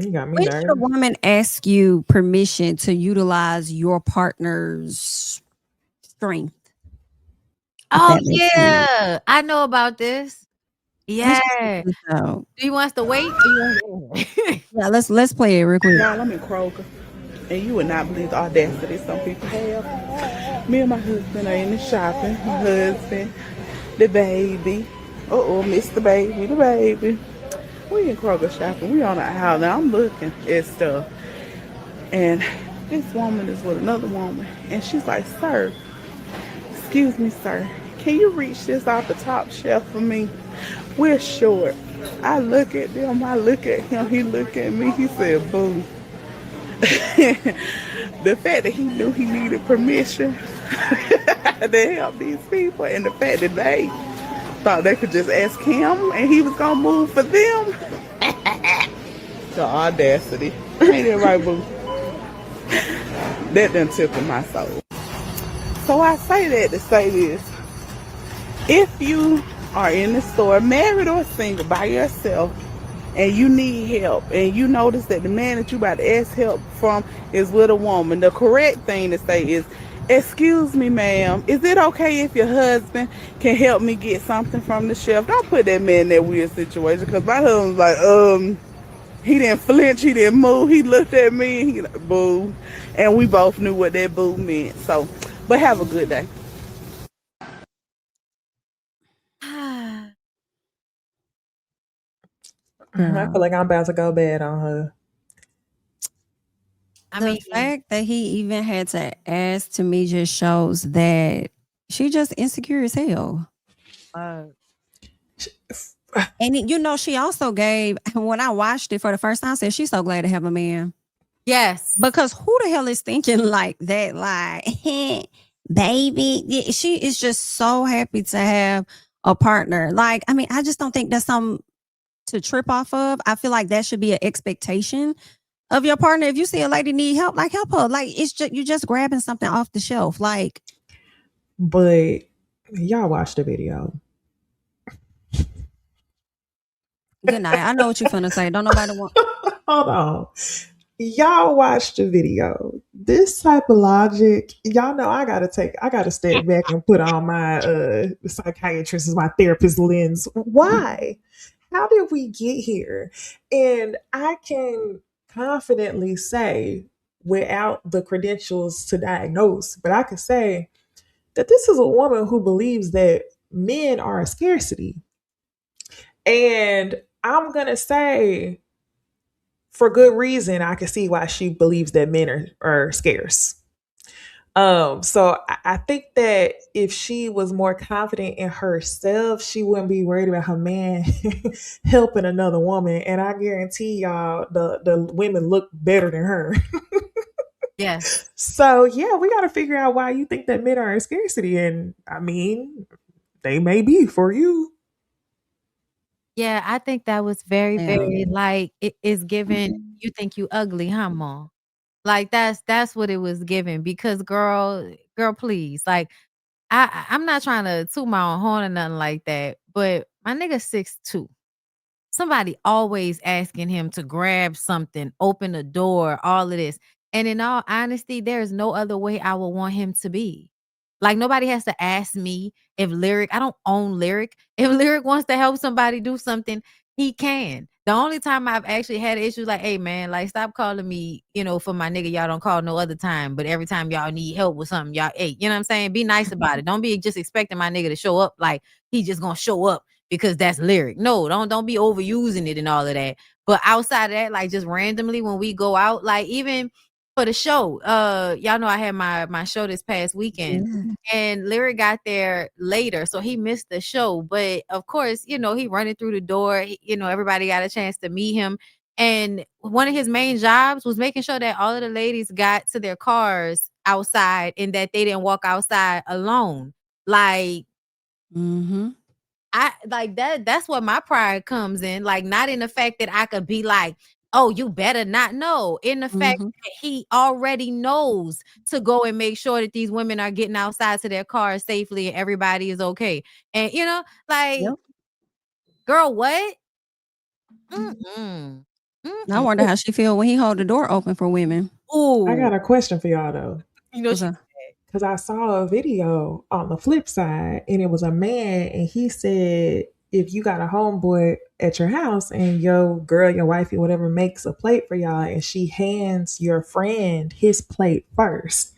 You got me When should a nervous. woman ask you permission to utilize your partner's strength? If Oh that makes sense. yeah, I know about this. Let's just check Yeah. this out. Do you want us to wait? Or you want Yeah, let's play it real quick. Y'all, I'm in Kroger, and you would not believe the audacity some people have. Me and my husband are in the shopping. My husband, the baby. Mr. Baby, the baby. We in Kroger shopping. We on the aisle now. I'm looking at stuff, and this woman is with another woman, and she's like, "Sir, excuse me, sir. Can you reach this off the top shelf for me? We're short." I look at them. I look at him. He look at me. He said, "Boo." The fact that he knew he needed permission to help these people, and the fact that they thought they could just ask him and he was gonna move for them. The audacity. Ain't it right, boo? That done tickled my soul. So I say that to say this. If you are in the store, married or single, by yourself, and you need help, and you notice that the man that you about to ask help from is with a woman, the correct thing to say is, "Excuse me, ma'am, is it okay if your husband can help me get something from the shelf?" Don't put that man in that weird situation, because my husband's like, he didn't flinch, he didn't move, he looked at me, he like, boo. And we both knew what that boo meant. So, but have a good day. to I feel Girl. like I'm about to go bad on her. I The mean, fact that he even had to ask to me just shows that she just insecure as hell. uh, And she also gave when I watched it for the first time, said she's so glad to have a man. yes. Because who the hell is thinking like that? Like, baby, she is just so happy to have a partner. Like, I mean, I just don't think that's something to trip off of. I feel like that should be an expectation of your partner. If you see a lady need help, like help her. Like it's just you just grabbing something off the shelf. Like, But y'all watch the video. good night. I know what you finna say. Don't nobody want. Hold on. Y'all watch the video. This type of logic, y'all know I gotta step back and put on my psychiatrist as my therapist lens. Why? How did we get here? And I can confidently say, without the credentials to diagnose, but I can say that this is a woman who believes that men are a scarcity. And I'm gonna say, for good reason, I can see why she believes that men are scarce. So I think that if she was more confident in herself, she wouldn't be worried about her man helping another woman. And I guarantee y'all, the women look better than her. Yes. So yeah, we got to figure out why you think that men are in scarcity. And I mean, they may be for you. Yeah, I think that was very, Yeah. very like it is given. You think you ugly, huh, mom? Like that's what it was given because girl, please. Like I'm not trying to toot my own horn or nothing like that, but my nigga 6'2". Somebody always asking him to grab something, open a door, all of this. And in all honesty, there is no other way I would want him to be. Like nobody has to ask me if Lyric, I don't own Lyric. If Lyric wants to help somebody do something, he can. The only time I've actually had issues like, hey man, like stop calling me, for my nigga, y'all don't call no other time. But every time y'all need help with something, y'all, hey, you know what I'm saying? Be nice about it. Don't be just expecting my nigga to show up like he just gonna show up because that's Lyric. No, don't be overusing it and all of that. But outside of that, like just randomly when we go out, like even for the show, y'all know I had my show this past weekend. Yeah. And Lyric got there later, so he missed the show. But of course, he running through the door. Everybody got a chance to meet him. And one of his main jobs was making sure that all of the ladies got to their cars outside and that they didn't walk outside alone. Like, Mm-hmm. I like that's where my pride comes in. Like, not in the fact that I could be like, oh, you better not know. In the fact Mm-hmm. that he already knows to go and make sure that these women are getting outside to their cars safely and everybody is okay. And like, Yep. girl, what? Mm-mm. I wonder how she feel when he hold the door open for women. I got a question for y'all though. You know, because I saw a video on the flip side, and it was a man, and he said, if you got a homeboy at your house and your girl, your wifey, whatever, makes a plate for y'all, and she hands your friend his plate first,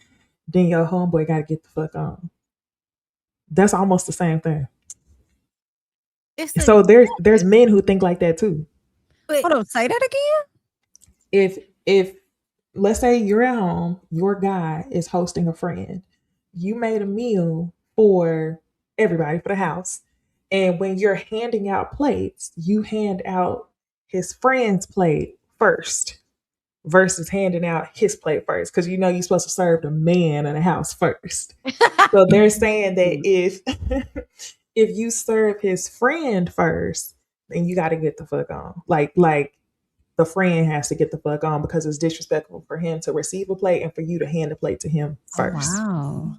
then your homeboy got to get the fuck on. That's almost the same thing. So there's men who think like that too. Hold on, say that again. If let's say you're at home, your guy is hosting a friend, you made a meal for everybody for the house, and when you're handing out plates, you hand out his friend's plate first versus handing out his plate first, because you know you're supposed to serve the man in the house first. So they're saying that if you serve his friend first, then you got to get the fuck on. Like the friend has to get the fuck on, because it's disrespectful for him to receive a plate and for you to hand the plate to him first. Oh, wow.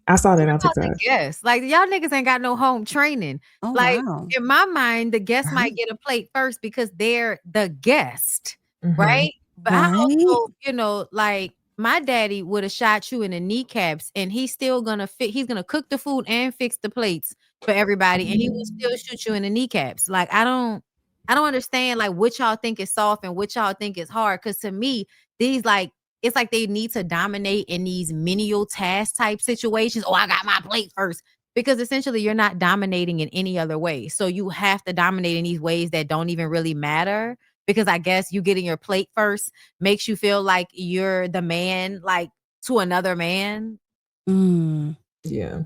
I saw that on TikTok. Yes, like y'all niggas ain't got no home training. Oh, like wow. in my mind, the guest might get a plate first because they're the guest, Mhm. right? But I Right. also, you know, like my daddy would have shot you in the kneecaps, and he's still gonna he's gonna cook the food and fix the plates for everybody, and he will still shoot you in the kneecaps. Like I don't understand like what y'all think is soft and what y'all think is hard. Because to me, these like it's like they need to dominate in these menial task type situations. Oh, I got my plate first. Because essentially you're not dominating in any other way. So you have to dominate in these ways that don't even really matter. Because I guess you getting your plate first makes you feel like you're the man, like to another man. Yeah.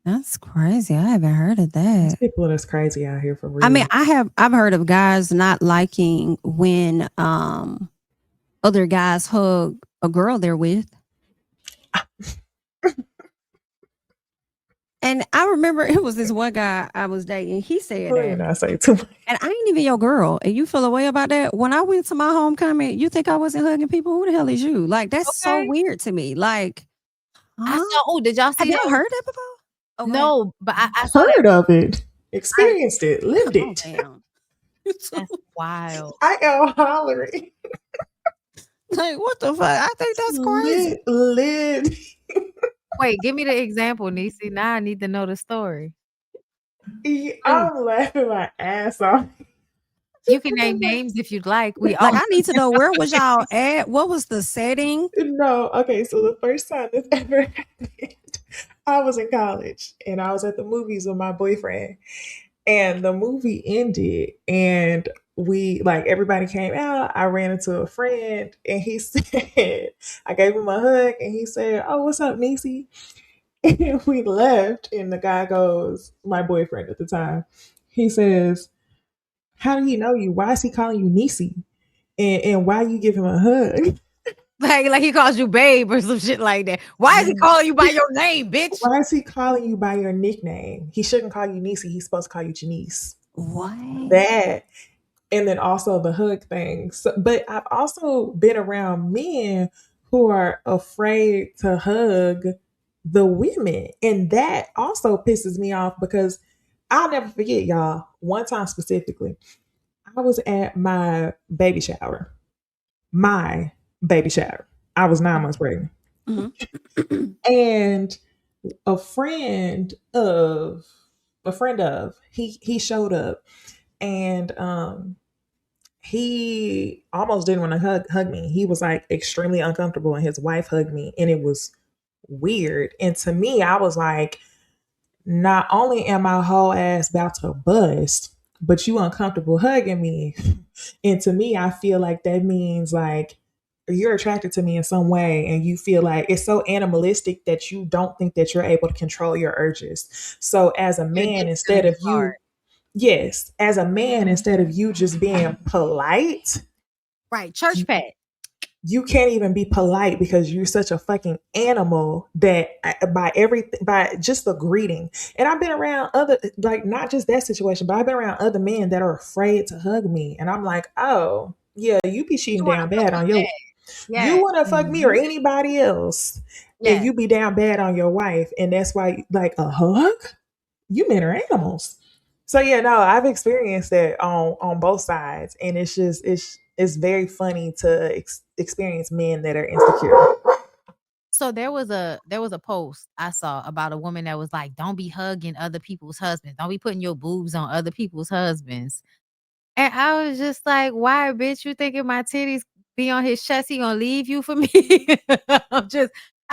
That's crazy. I haven't heard of that. People that's crazy out here for real. I mean, I've heard of guys not liking when other guys hug a girl they're with. And I remember it was this one guy I was dating. He said Let me that. not say too much. And I ain't even your girl. And you feel a way about that. When I went to my homecoming, you think I wasn't hugging people? Who the hell is you? Like, that's so weird to me. Like, I saw, did y'all see have y'all heard that before? Okay. No, but I saw Heard of it, experienced it, lived Oh, it. damn. That's wild. I am hollering. Like, what the fuck? I think that's crazy. Lived. Wait, give me the example, Niecy. Now I need to know the story. I'm laughing my ass off. You can name names if you'd like. We Like, I need to know, where was y'all at? What was the setting? No, okay. So the first time this ever happened, I was in college and I was at the movies with my boyfriend, and the movie ended, and we like everybody came out. I ran into a friend, and he said, I gave him a hug, and he said, "Oh, what's up, Niecy?" And we left, and the guy goes, my boyfriend at the time, he says, "How do he know you? Why is he calling you Niecy? And why you give him a hug?" like he calls you babe or some shit like that. Why is he calling you by your name, bitch? Why is he calling you by your nickname? He shouldn't call you Niecy. He's supposed to call you Janice. What? That, and then also the hug thing. So, but I've also been around men who are afraid to hug the women, and that also pisses me off, because I'll never forget, y'all. One time specifically, I was at my baby shower. I was 9 months pregnant. Mhm. And a friend of he showed up, and he almost didn't want to hug me. He was like extremely uncomfortable, and his wife hugged me, and it was weird. And to me, I was like, not only am I whole ass about to bust, but you uncomfortable hugging me. And to me, I feel like that means like you're attracted to me in some way, and you feel like it's so animalistic that you don't think that you're able to control your urges. So as a man, instead of you just being polite, right, church pet, you can't even be polite because you're such a fucking animal that by just the greeting. And I've been around other, like, not just that situation, but I've been around other men that are afraid to hug me, and I'm like, oh yeah, you be cheating down bad on your. Yeah. You want to fuck me or anybody else, and you be down bad on your wife, and that's why, like, a hug. You men are animals. So yeah, no, I've experienced that on both sides, and it's it's very funny to experience men that are insecure. So there was a post I saw about a woman that was like, "Don't be hugging other people's husbands. Don't be putting your boobs on other people's husbands." And I was just like, "Why, bitch? You thinking my titties be on his chest? He gonna leave you for me?"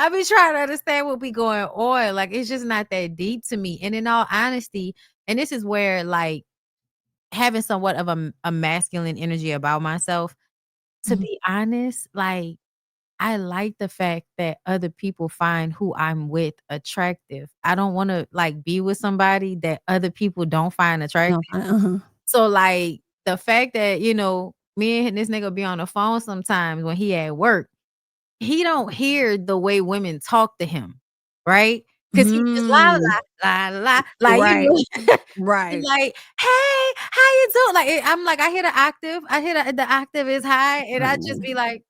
I be trying to understand what be going on. Like, it's just not that deep to me. And in all honesty, and this is where like having somewhat of a masculine energy about myself. To Mhm. be honest, like I like the fact that other people find who I'm with attractive. I don't want to like be with somebody that other people don't find attractive. No, So like the fact that, me and this nigga be on the phone sometimes when he at work, he don't hear the way women talk to him, right? Because he just la Mm. la la la, like Right. he Right. like, hey, how you doing? Like I'm like, I hear the octave, I hear the octave is high, and I just be like,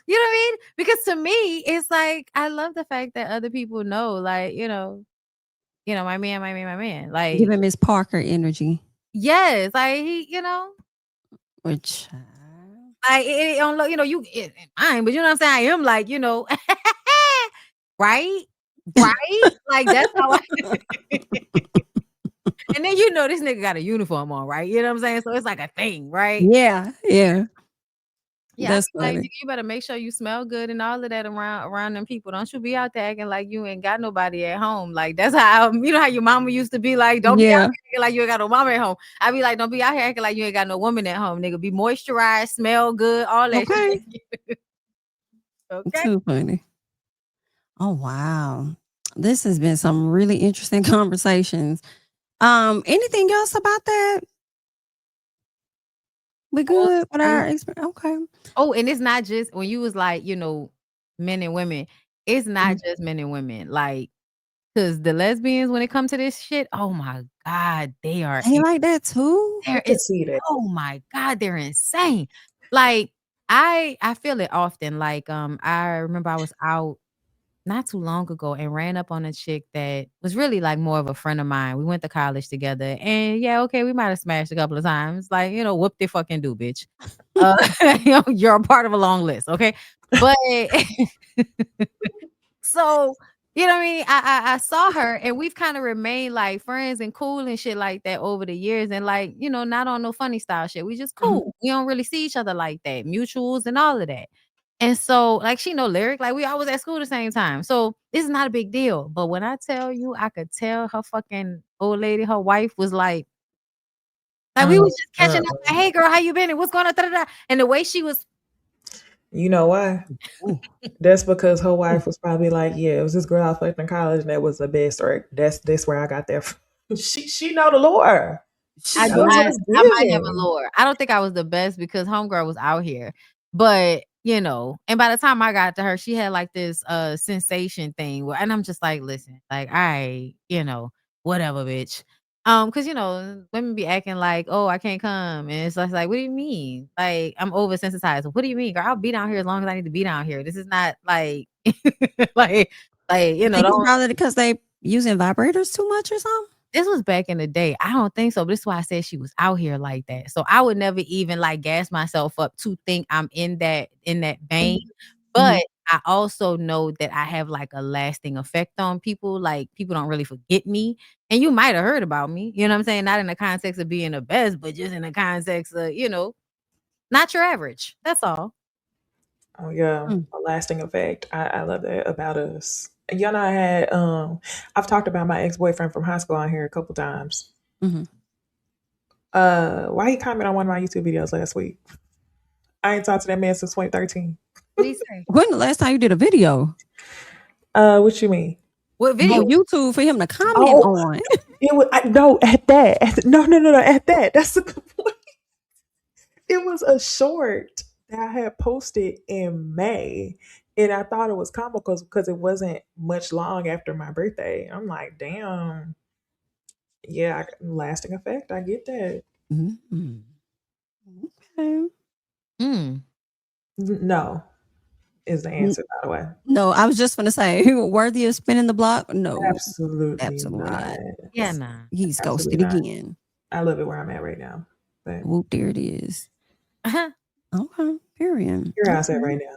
you know what I mean? Because to me, it's like I love the fact that other people know, like, my man, my man, my man. Give Like, him Miss Parker energy. yes, like he, Which like it don't look, mine, but you know what I'm saying? I am like, right? Right? Like that's how I and then this nigga got a uniform on, right? You know what I'm saying? So it's like a thing, right? yeah, yeah. Yeah, I That's be like, funny. nigga, you better make sure you smell good and all of that around them people. Don't you be out there acting like you ain't got nobody at home. Like that's how how your mama used to be like, don't be out Yeah. here acting like you ain't got no mama at home. I be like, don't be out here acting like you ain't got no woman at home, nigga. Be moisturized, smell good, all that Okay. shit. Okay. Too funny. Oh wow. This has been some really interesting conversations. Anything else about that? We good with our experience? Okay. Oh, and it's not just when you was like, men and women, it's not just men and women. Like, because the lesbians, when it comes to this shit, oh my God, they are They like that too? I there can is see that. oh my God, they're insane. Like, I feel it often. Like, I remember I was out not too long ago and ran up on a chick that was really like more of a friend of mine. We went to college together, and yeah, okay, we might have smashed a couple of times. Like, whoop they fucking do, bitch. Uh, you're a part of a long list, okay? But so, you know what I mean? I saw her and we've kind of remained like friends and cool and shit like that over the years. And like, not on no funny style shit. We just Mhm. cool. We don't really see each other like that. Mutuals and all of that. And so, like, she know lyric, like we always at school the same time. So this is not a big deal. But when I tell you, I could tell her fucking old lady, her wife was like we was just catching up. Like, hey girl, how you been? And what's going on? Da-da-da. And the way she was You know why? Ooh. That's because her wife was probably like, yeah, it was this girl I fucked in college and that was the best, or that's where I got that from. She know the lore. She I knows what it's I might have a giving. lore. I don't think I was the best because homegirl was out here. But, and by the time I got to her, she had like this sensation thing where and I'm just like, listen, like, I, whatever, bitch. Because women be acting like, oh, I can't come. And it's just like, what do you mean? Like, I'm oversensitized. What do you mean, girl? I'll be down here as long as I need to be down here. This is not like like Think it's don't probably because they using vibrators too much or something? this was back in the day. I don't think so, but this is why I said she was out here like that. So I would never even like gas myself up to think I'm in that vein. Mhm. But I also know that I have like a lasting effect on people. Like people don't really forget me. And you might have heard about me. You know what I'm saying? Not in the context of being the best, but just in the context of, not your average. That's all. Oh yeah, Mm. a lasting effect. I love that about us. Y'all know I've talked about my ex-boyfriend from high school on here a couple times. Mhm. Why he commented on one of my YouTube videos last week? I ain't talked to that man since 2013. What do you say? When the last time you did a video What you mean? What video? on YouTube for him to comment Oh, on? it was no at that. No at that. That's the point. It was a short that I had posted in May, and I thought it was comical because it wasn't much long after my birthday. I'm like, damn, yeah, lasting effect. I get that. Mhm. Okay. Mm. No, is the N answer, by the way. No, I was just gonna say, worthy of spinning the block? No, Absolutely absolutely not. not. Yeah, nah. He's Absolutely ghosted not. again. I love it where I'm at right now. But Whoop, there it is. Okay. Period. Your house at Okay. right now.